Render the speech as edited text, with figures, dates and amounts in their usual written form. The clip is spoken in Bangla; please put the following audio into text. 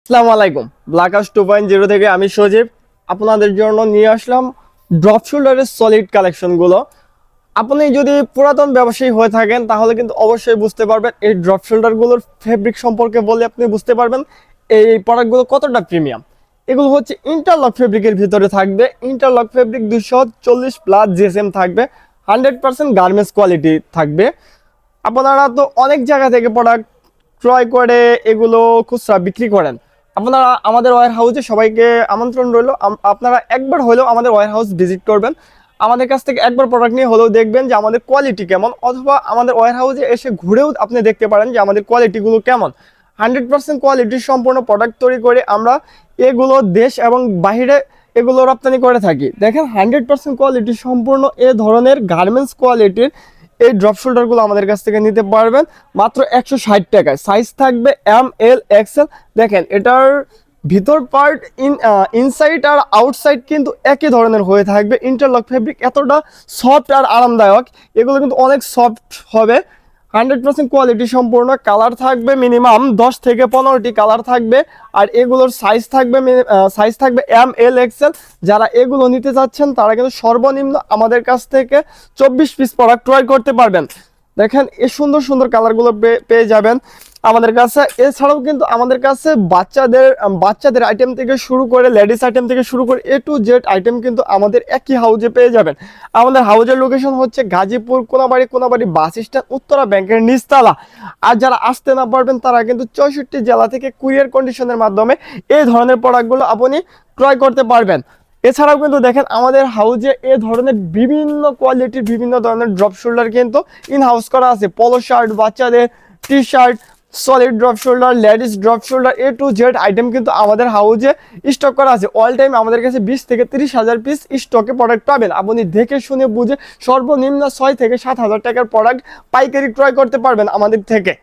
আসসালামু আলাইকুম। ব্ল্যাকাশ 2.0 থেকে আমি সজীব আপনাদের জন্য নিয়ে আসলাম ড্রপ শোল্ডারের সলিড কালেকশনগুলো। আপনি যদি পুরাতন ব্যবসায়ী হয়ে থাকেন তাহলে কিন্তু অবশ্যই বুঝতে পারবেন এই ড্রপ শোল্ডারগুলোর ফেব্রিক সম্পর্কে বলে আপনি বুঝতে পারবেন এই প্রোডাক্টগুলো কতটা প্রিমিয়াম। এগুলো হচ্ছে ইন্টারলক ফেব্রিকের ভিতরে থাকবে। ইন্টারলক ফেব্রিক 240 প্লাস জিএসএম থাকবে, 100% গার্মেন্টস কোয়ালিটি থাকবে। আপনারা তো অনেক জায়গা থেকে প্রোডাক্ট ক্রয় করে এগুলো খুচরা বিক্রি করেন। আপনারা আমাদের ওয়্যার হাউসে সবাইকে আমন্ত্রণ রইল, আপনারা একবার হলেও আমাদের ওয়্যার হাউস ভিজিট করবেন। আমাদের কাছ থেকে একবার প্রোডাক্ট নিয়ে হলেও দেখবেন যে আমাদের কোয়ালিটি কেমন, অথবা আমাদের ওয়্যার হাউসে এসে ঘুরেও আপনি দেখতে পারেন যে আমাদের কোয়ালিটিগুলো কেমন। 100% কোয়ালিটির সম্পূর্ণ প্রোডাক্ট তৈরি করে আমরা এগুলো দেশ এবং বাইরে এগুলো রপ্তানি করে থাকি। দেখেন 100% কোয়ালিটি সম্পূর্ণ এ ধরনের গার্মেন্টস কোয়ালিটির এই ড্রপ শোল্ডারগুলো আমাদের কাছ থেকে নিতে পারবেন মাত্র 160 টাকায়। সাইজ থাকবে এম এল এক্সেল। দেখেন এটার ভিতর পার্ট ইনসাইড আর আউটসাইড কিন্তু একই ধরনের হয়ে থাকবে। ইন্টারলক ফেব্রিক এতটা সফট আর আরামদায়ক, এগুলো কিন্তু অনেক সফট হবে। 100% কোয়ালিটি সম্পূর্ণ। কালার থাকবে মিনিমাম 10 থেকে 15টি কালার থাকবে। আর এগুলোর সাইজ থাকবে এম এল এক্সেল। যারা এগুলো নিতে চাচ্ছেন তারা কিন্তু সর্বনিম্ন আমাদের কাছ থেকে 24 পিস প্রোডাক্ট ক্রয় করতে পারবেন। দেখেন এই সুন্দর সুন্দর কালারগুলো পেয়ে যাবেন আমাদের কাছে। এছাড়াও কিন্তু আমাদের কাছে বাচ্চাদের আইটেম থেকে শুরু করে লেডিস আইটেম থেকে শুরু করে A to Z আইটেম কিন্তু আমাদের একই হাউজে পেয়ে যাবেন। আমাদের হাউজের লোকেশন হচ্ছে গাজীপুর কোনাবাড়ি বাস স্ট্যান্ড, উত্তরা ব্যাংকের নিচতলা। আর যারা আসতে না পারবেন তারা কিন্তু 64 জেলা থেকে কুরিয়ার কন্ডিশনের মাধ্যমে এই ধরনের প্রোডাক্টগুলো আপনি ক্রয় করতে পারবেন। এছাড়াও কিন্তু দেখেন আমাদের হাউজে এ ধরনের বিভিন্ন কোয়ালিটির বিভিন্ন ধরনের ড্রপ শোল্ডার কিন্তু ইন হাউস করা আছে। পলো শার্ট, বাচ্চাদের T shirt, solid drop shoulder, ladies drop shoulder, A to Z item কিন্তু আমাদের হাউজে স্টক করা আছে। অল টাইম আমাদের কাছে 20 থেকে 30 হাজার পিস স্টকে প্রোডাক্ট পাবেন। আপনি দেখে শুনে বুঝে সর্বনিম্ন 6 থেকে 7 হাজার টাকার প্রোডাক্ট পাইকারি ক্রয় করতে পারবেন আমাদের থেকে।